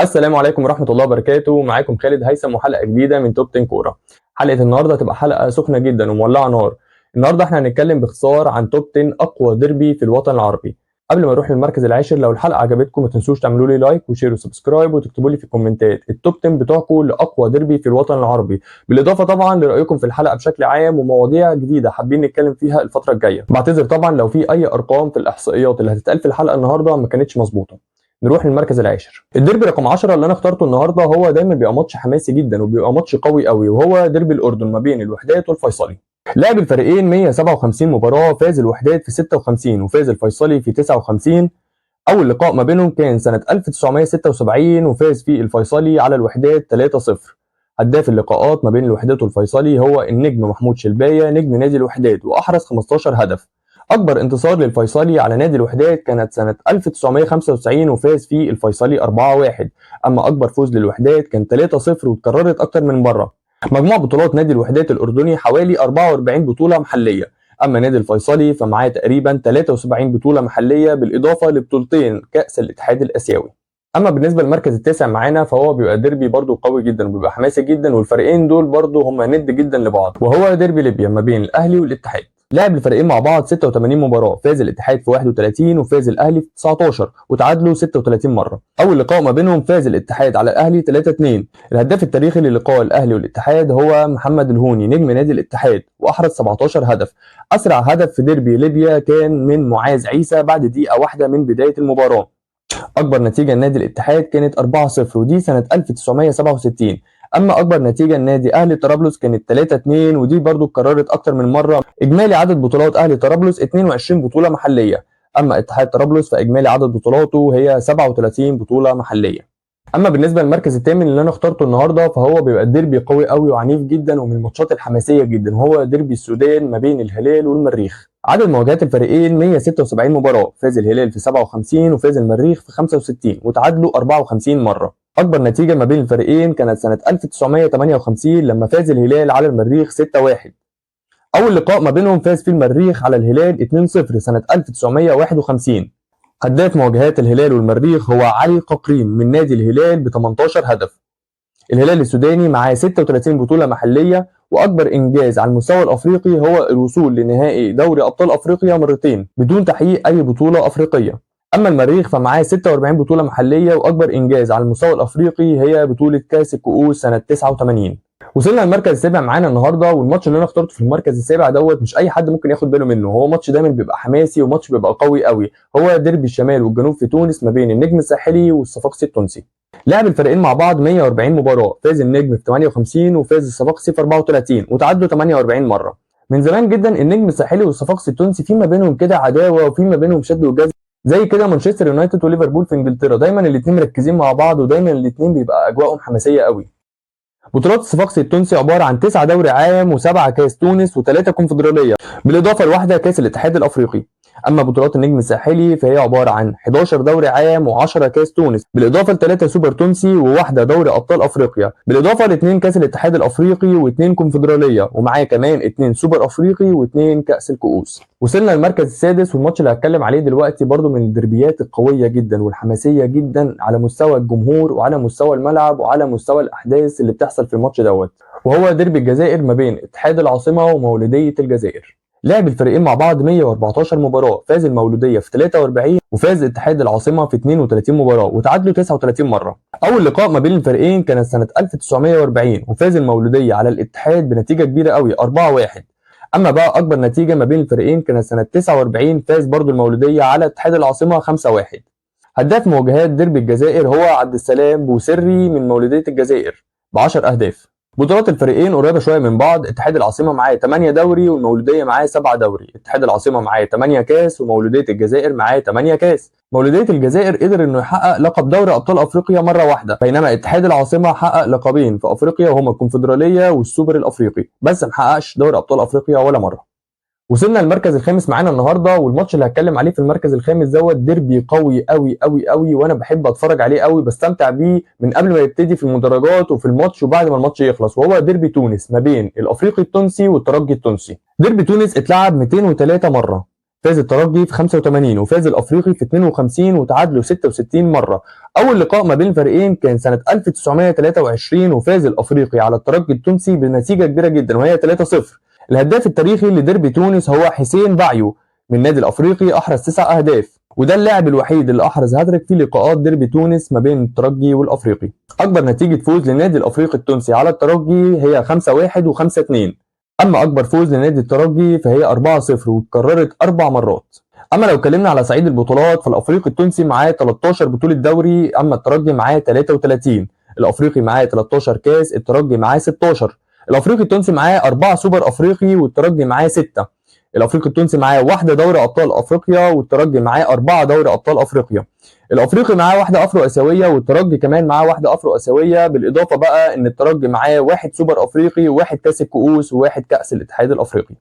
السلام عليكم ورحمة الله وبركاته. معاكم خالد هيثم وحلقة جديدة من توب 10 كورة. حلقة النهاردة هتبقى حلقة سخنة جدا ومولعة نار. النهاردة احنا هنتكلم باختصار عن توب 10 أقوى ديربي في الوطن العربي. قبل ما نروح للمركز العاشر، لو الحلقة عجبتكم ما تنسوش تعملوا لي لايك وشير وسبسكرايب وتكتبوا لي في الكومنتات التوب 10 بتوعكم لأقوى ديربي في الوطن العربي، بالإضافة طبعا لرأيكم في الحلقة بشكل عام ومواضيع جديدة حابين نتكلم فيها الفترة الجاية. بعتذر طبعا لو في أي أرقام في الإحصائيات اللي هتتقال في الحلقة النهاردة ما كانتش مظبوطة. نروح للمركز العاشر. الديربي رقم 10 اللي انا اخترته النهارده هو دايما بيبقى ماتش حماسي جدا وبيبقى ماتش قوي قوي، وهو ديربي الاردن ما بين الوحدات والفيصلي. لعب الفريقين 157 مباراه، فاز الوحدات في 56 وفاز الفيصلي في 59. اول لقاء ما بينهم كان سنه 1976 وفاز فيه الفيصلي على الوحدات 3-0. هداف اللقاءات ما بين الوحدات والفيصلي هو النجم محمود شلبايه نجم نادي الوحدات واحرز 15 هدف. أكبر انتصار للفيصلي على نادي الوحدات كانت سنة 1995 وفاز فيه الفيصلي 4-1. أما أكبر فوز للوحدات كان 3-0 واتكررت أكتر من مرة. مجموع بطولات نادي الوحدات الأردني حوالي 44 بطولة محلية، أما نادي الفيصلي فمعاه تقريبا 73 بطولة محلية بالإضافة لبطولتين كأس الاتحاد الآسيوي. أما بالنسبة للمركز التاسع معانا فهو بيبقى ديربي برضو قوي جدا وبيبقى حماسي جدا، والفريقين دول برضو هما ند جدا لبعض، وهو ديربي ليبيا ما بين الأهلي والاتحاد. لعب الفريقين مع بعض 86 مباراة، فاز الاتحاد في 31 وفاز الاهلي في 19 وتعادلوا 36 مرة. اول لقاء ما بينهم فاز الاتحاد على الاهلي 3-2. الهداف التاريخي للقاء الاهلي والاتحاد هو محمد الهوني نجم نادي الاتحاد واحرز 17 هدف. اسرع هدف في ديربي ليبيا كان من معاذ عيسى بعد دقيقة واحدة من بداية المباراة. اكبر نتيجة لنادي الاتحاد كانت 4-0 ودي سنة 1967. اما اكبر نتيجه لنادي اهلي طرابلس كانت 3-2 ودي برضو اتكررت اكتر من مره. اجمالي عدد بطولات اهلي طرابلس 22 بطوله محليه، اما اتحاد طرابلس فاجمالي عدد بطولاته هي 37 بطوله محليه. اما بالنسبه للمركز الثامن اللي انا اخترته النهارده فهو بيبقى ديربي قوي قوي وعنيف جدا ومن الماتشات الحماسيه جدا، وهو ديربي السودان ما بين الهلال والمريخ. عدد مواجهات الفريقين 176 مباراه، فاز الهلال في 57 وفاز المريخ في 65 وتعادلوا 54 مره. اكبر نتيجه ما بين الفريقين كانت سنه 1958 لما فاز الهلال على المريخ 6-1. اول لقاء ما بينهم فاز فيه المريخ على الهلال 2-0 سنه 1951. هداف مواجهات الهلال والمريخ هو علي ققرين من نادي الهلال ب 18 هدف. الهلال السوداني معاه 36 بطولة محلية، وأكبر إنجاز على المستوى الأفريقي هو الوصول لنهائي دوري أبطال أفريقيا مرتين بدون تحقيق أي بطولة أفريقية. أما المريخ فمعاه 46 بطولة محلية، وأكبر إنجاز على المستوى الأفريقي هي بطولة كأس الكؤوس سنة 89. وصلنا المركز السابع معانا النهارده، والماتش اللي انا اخترته في المركز السابع دوت مش اي حد ممكن ياخد باله منه، هو ماتش دايما بيبقى حماسي وماتش بيبقى قوي قوي. هو ديربي الشمال والجنوب في تونس ما بين النجم الساحلي والصفاقسي التونسي. لعب الفريقين مع بعض 140 مباراه، فاز النجم في 58 وفاز الصفاقسي في 34 وتعادلوا 48 مره. من زمان جدا النجم الساحلي والصفاقسي التونسي في ما بينهم كده عداوه وفي ما بينهم شد وجذب، زي كده مانشستر يونايتد وليفربول في انجلترا، دايما الاثنين مركزين مع بعض ودايما الاثنين بيبقى اجواءهم حماسيه قوي. بطولات الصفاقسي التونسي عباره عن 9 دوري عام و7 كاس تونس و3 كونفدراليه، بالاضافه لواحده كاس الاتحاد الافريقي. اما بطولات النجم الساحلي فهي عباره عن 11 دوري عام و10 كاس تونس، بالاضافه ل3 سوبر تونسي وواحده دوري ابطال افريقيا، بالاضافه ل2 كاس الاتحاد الافريقي و2 كونفدراليه، ومعاه كمان 2 سوبر افريقي و2 كاس الكؤوس. وصلنا للمركز السادس، والماتش اللي هتكلم عليه دلوقتي برضو من الدربيات القويه جدا والحماسيه جدا على مستوى الجمهور وعلى مستوى الملعب وعلى مستوى الاحداث اللي بتحصل في الماتش دوت، وهو ديربي الجزائر ما بين اتحاد العاصمه ومولوديه الجزائر. لعب الفريقين مع بعض 114 مباراة، فاز المولودية في 43 وفاز اتحاد العاصمة في 32 مباراة وتعادلوا 39 مرة. أول لقاء ما بين الفريقين كانت سنة 1940 وفاز المولودية على الاتحاد بنتيجة كبيرة قوي 4-1. أما بقى أكبر نتيجة ما بين الفريقين كانت سنة 49 فاز برضو المولودية على اتحاد العاصمة 5-1. هداف مواجهات ديربي الجزائر هو عبد السلام بوسري من مولودية الجزائر ب10 أهداف. بطولات الفريقين قريبه شويه من بعض، اتحاد العاصمه معاه 8 دوري والمولوديه معاه 7 دوري، اتحاد العاصمه معاه 8 كاس ومولوديه الجزائر معاه 8 كاس. مولوديه الجزائر قدر انه يحقق لقب دوري ابطال افريقيا مره واحده، بينما اتحاد العاصمه حقق لقبين في افريقيا وهما الكونفدراليه والسوبر الافريقي، بس ما حققش دوري ابطال افريقيا ولا مره. وصلنا المركز الخامس معانا النهارده، والماتش اللي هتكلم عليه في المركز الخامس دوت ديربي قوي قوي قوي قوي، وانا بحب اتفرج عليه قوي، بستمتع بيه من قبل ما يبتدي في المدرجات وفي الماتش وبعد ما الماتش يخلص، وهو ديربي تونس ما بين الافريقي التونسي والترجي التونسي. ديربي تونس اتلعب 203 مره، فاز الترجي في 85 وفاز الافريقي في 52 وتعادلوا 66 مره. اول لقاء ما بين الفريقين كان سنه 1923 وفاز الافريقي على الترجي التونسي بنتيجه كبيره جدا وهي 3-0. الهداف التاريخي لديربي تونس هو حسين باعيو من النادي الافريقي، احرز 9 اهداف، وده اللاعب الوحيد اللي احرز هاتريك في لقاءات ديربي تونس ما بين الترجي والافريقي. اكبر نتيجه فوز للنادي الافريقي التونسي على الترجي هي 5-1 و5-2. اما اكبر فوز لنادي الترجي فهي 4-0 واتكررت 4 مرات. اما لو اتكلمنا على صعيد البطولات فالافريقي التونسي معاه 13 بطوله دوري، اما الترجي معاه 33. الافريقي معاه 13 كاس، الترجي معاه 16. الافريقي التونسي معاه 4 سوبر افريقي والترجي معاه 6. الافريقي التونسي معاه 1 دوري ابطال افريقيا والترجي معاه 4 دوري ابطال افريقيا. الافريقي معاه 1 افرو اسيويه والترجي كمان معاه 1 افرو اسيويه، بالاضافه بقى ان الترجي معاه 1 سوبر افريقي و1 كاس الكؤوس و1 كاس الاتحاد الافريقي.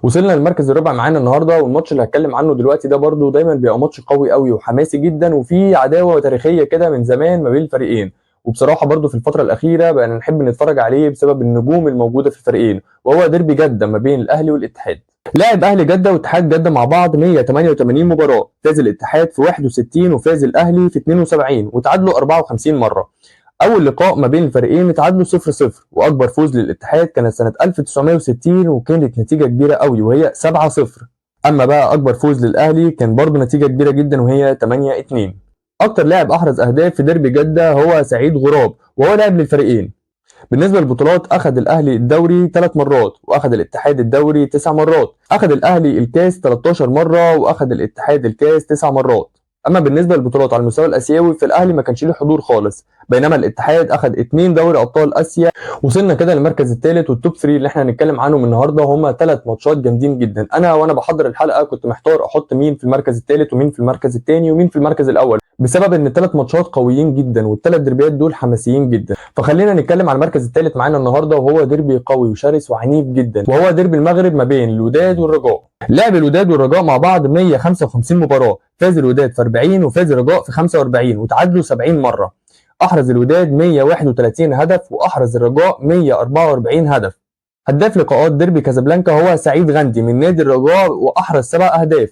وصلنا للمركز الرابع معانا النهارده، والماتش اللي هتكلم عنه دلوقتي ده برده دايما بيبقى ماتش قوي قوي وحماسي جدا وفيه عداوه تاريخيه كده من زمان ما بين الفريقين، وبصراحه برده في الفتره الاخيره بقى نحب نتفرج عليه بسبب النجوم الموجوده في الفريقين، وهو ديربي جده ما بين الاهلي والاتحاد. لعب اهلي جده واتحاد جده مع بعض 188 مباراه، فاز الاتحاد في 61 وفاز الاهلي في 72 وتعادلوا 54 مره. اول لقاء ما بين الفريقين اتعادلوا 0-0، واكبر فوز للاتحاد كانت سنه 1960 وكانت نتيجه كبيره قوي وهي 7-0. اما بقى اكبر فوز للاهلي كان برضه نتيجه كبيره جدا وهي 8-2. اكتر لاعب احرز اهداف في ديربي جده هو سعيد غراب وهو لاعب للفريقين. بالنسبه للبطولات اخذ الاهلي الدوري 3 مرات واخذ الاتحاد الدوري 9 مرات، اخذ الاهلي الكاس 13 مره واخذ الاتحاد الكاس 9 مرات. اما بالنسبه للبطولات على المستوى الاسيوي فالاهلي ما كانش له حضور خالص، بينما الاتحاد اخذ 2 دوري ابطال اسيا. وصلنا كده للمركز الثالث والتوب 3 اللي احنا هنتكلم عنهم النهارده، هم 3 ماتشات جامدين جدا. وانا بحضر الحلقه كنت محتار احط مين في المركز الثالث ومين في المركز الثاني ومين في المركز الاول، بسبب ان ال3 ماتشات قويين جدا وال3 ديربيات دول حماسيين جدا. فخلينا نتكلم عن المركز الثالث معانا النهارده، وهو ديربي قوي وشرس وعنيف جدا، وهو ديربي المغرب ما بين الوداد والرجاء. لعب الوداد والرجاء مع بعض 155 مباراه، فاز الوداد في 40 وفاز الرجاء في 45 وتعادلوا 70 مره. احرز الوداد 131 هدف واحرز الرجاء 144 هدف. هداف لقاءات ديربي كازابلانكا هو سعيد غندي من نادي الرجاء واحرز 7 اهداف.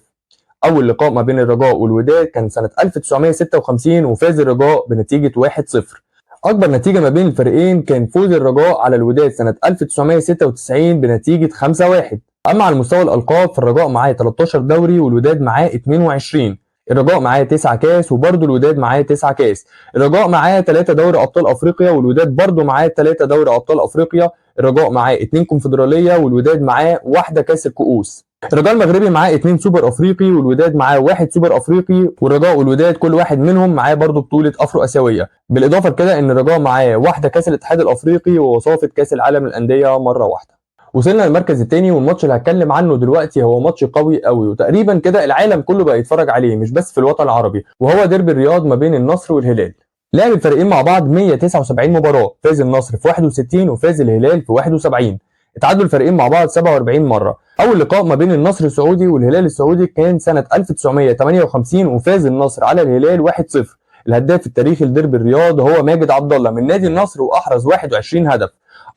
اول لقاء ما بين الرجاء والوداد كان سنه 1956 وفاز الرجاء بنتيجه 1-0. اكبر نتيجه ما بين الفريقين كان فوز الرجاء على الوداد سنه 1996 بنتيجه 5-1. اما على مستوى الالقاب فالرجاء معاه 13 دوري والوداد معاه 22. الرجاء معاه 9 كاس وبرده الوداد معاه 9 كاس. الرجاء معاه 3 دوري ابطال افريقيا والوداد برده معاه 3 دوري ابطال افريقيا. الرجاء معاه 2 كونفدراليه والوداد معاه 1 كاس الكؤوس. الرجاء المغربي معاه 2 سوبر افريقي والوداد معاه 1 سوبر افريقي، والرجاء والوداد كل واحد منهم معاه برضه بطوله افرو اسيويه، بالاضافه لكده ان الرجاء معاه 1 كاس الاتحاد الافريقي ووصافه كاس العالم للانديه مره واحده. وصلنا للمركز الثاني، والماتش اللي هتكلم عنه دلوقتي هو ماتش قوي قوي وتقريبا كده العالم كله بقى يتفرج عليه مش بس في الوطن العربي، وهو ديربي الرياض ما بين النصر والهلال. لعب الفريقين مع بعض 179 مباراه، فاز النصر في 61 وفاز الهلال في 71. اتعادلوا الفريقين مع بعض 47 مره. اول لقاء ما بين النصر السعودي والهلال السعودي كان سنه 1958 وفاز النصر على الهلال 1-0. الهداف التاريخي لديربي الرياض هو ماجد عبد الله من نادي النصر واحرز 21 هدف.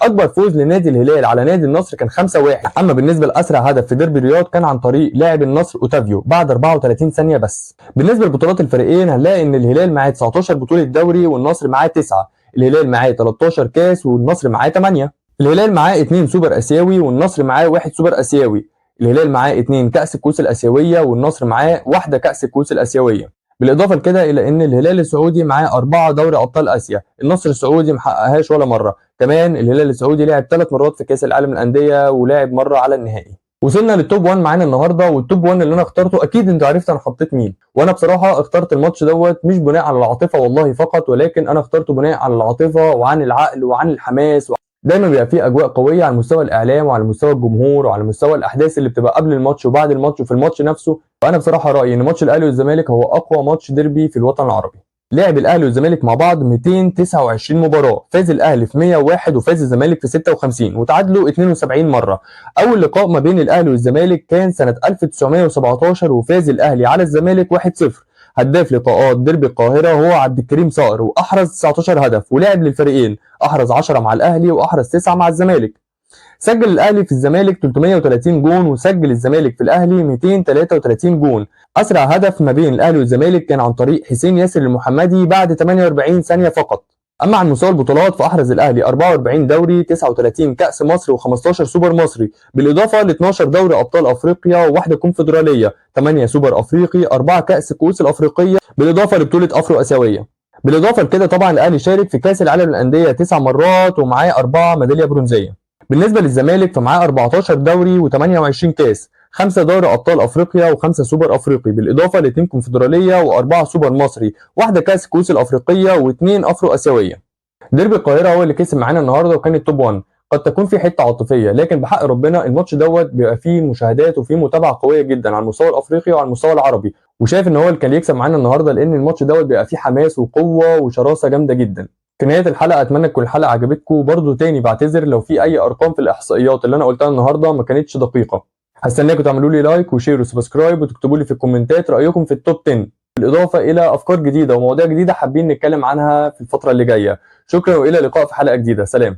اكبر فوز لنادي الهلال على نادي النصر كان 5-1. اما بالنسبه لاسرع هدف في ديربي الرياض كان عن طريق لاعب النصر اوتافيو بعد 34 ثانيه بس. بالنسبه لبطولات الفريقين هنلاقي ان الهلال معاه 19 بطوله دوري والنصر معاه 9. الهلال معاه 13 كاس والنصر معاه 8. الهلال معاه 2 سوبر اسيوي والنصر معاه 1 سوبر اسيوي. الهلال معاه 2 كاس الكؤوس الاسيويه والنصر معاه 1 كاس الكؤوس الاسيويه. بالاضافه لكده الى ان الهلال السعودي معاه 4 دوري ابطال اسيا، النصر السعودي محققهاش ولا مره. كمان الهلال السعودي لعب 3 مرات في كاس العالم للانديه ولعب مره على النهائي. وصلنا للتوب 1 معانا النهارده، والتوب 1 اللي انا اخترته اكيد انتوا عرفتوا انا حطيت مين، وانا بصراحه اخترت الماتش دوت مش بناء على العاطفه والله فقط، ولكن انا اخترته بناء على العاطفه وعن العقل وعن الحماس. دايما بيبقى فيه اجواء قويه على مستوى الاعلام وعلى مستوى الجمهور وعلى مستوى الاحداث اللي بتبقى قبل الماتش وبعد الماتش وفي الماتش نفسه. فانا بصراحه رايي ان ماتش الاهلي والزمالك هو اقوى ماتش ديربي في الوطن العربي. لعب الاهلي والزمالك مع بعض 229 مباراه، فاز الاهلي في 101 وفاز الزمالك في 56 وتعادلوا 72 مره. اول لقاء ما بين الاهلي والزمالك كان سنه 1917 وفاز الاهلي على الزمالك 1-0. هداف لقاءات ديربي القاهره هو عبد الكريم صقر واحرز 19 هدف، ولعب للفريقين احرز 10 مع الاهلي واحرز 9 مع الزمالك. سجل الاهلي في الزمالك 330 جون، وسجل الزمالك في الاهلي 233 جون. اسرع هدف ما بين الاهلي والزمالك كان عن طريق حسين ياسر المحمدي بعد 48 ثانيه فقط. اما عن مستوى البطولات فاحرز الاهلي 44 دوري، 39 كاس مصر، و15 سوبر مصري، بالاضافه ل 12 دوري ابطال افريقيا وواحده كونفدراليه، 8 سوبر افريقي، 4 كاس كؤوس الافريقيه، بالاضافه لبطوله افرو اسيويه. بالاضافه لكده طبعا الاهلي شارك في كاس العالم للانديه 9 مرات ومعاه 4 ميداليه برونزيه. بالنسبه للزمالك فمعاه 14 دوري و28 كاس، 5 دوري ابطال افريقيا و5 سوبر افريقي، بالاضافه ل2 كونفدراليه و4 سوبر مصري، واحده كاس كؤوس الافريقيه، و2 افرو اسيويه. ديربي القاهره هو اللي كسب معانا النهارده وكان التوب 1. قد تكون في حته عاطفيه، لكن بحق ربنا الماتش دوت بيبقى فيه مشاهدات وفيه متابعه قويه جدا على المستوى الافريقي وعلى المستوى العربي، وشايف ان هو اللي كان يكسب معانا النهارده، لان الماتش دوت بيبقى فيه حماس وقوه وشراسه جامده جدا. في نهايه الحلقه اتمنى تكون الحلقه عجبتكم، برضو تاني بعتذر لو في اي ارقام في الاحصائيات اللي انا قلتها النهارده ما كانتش دقيقه. هستناكم تعملوا لي لايك وشير وسبسكرايب وتكتبوا لي في الكومنتات رايكم في التوب 10، بالاضافه الى افكار جديده ومواضيع جديده حابين نتكلم عنها في الفتره اللي جايه. شكرا والى اللقاء في حلقه جديده. سلام.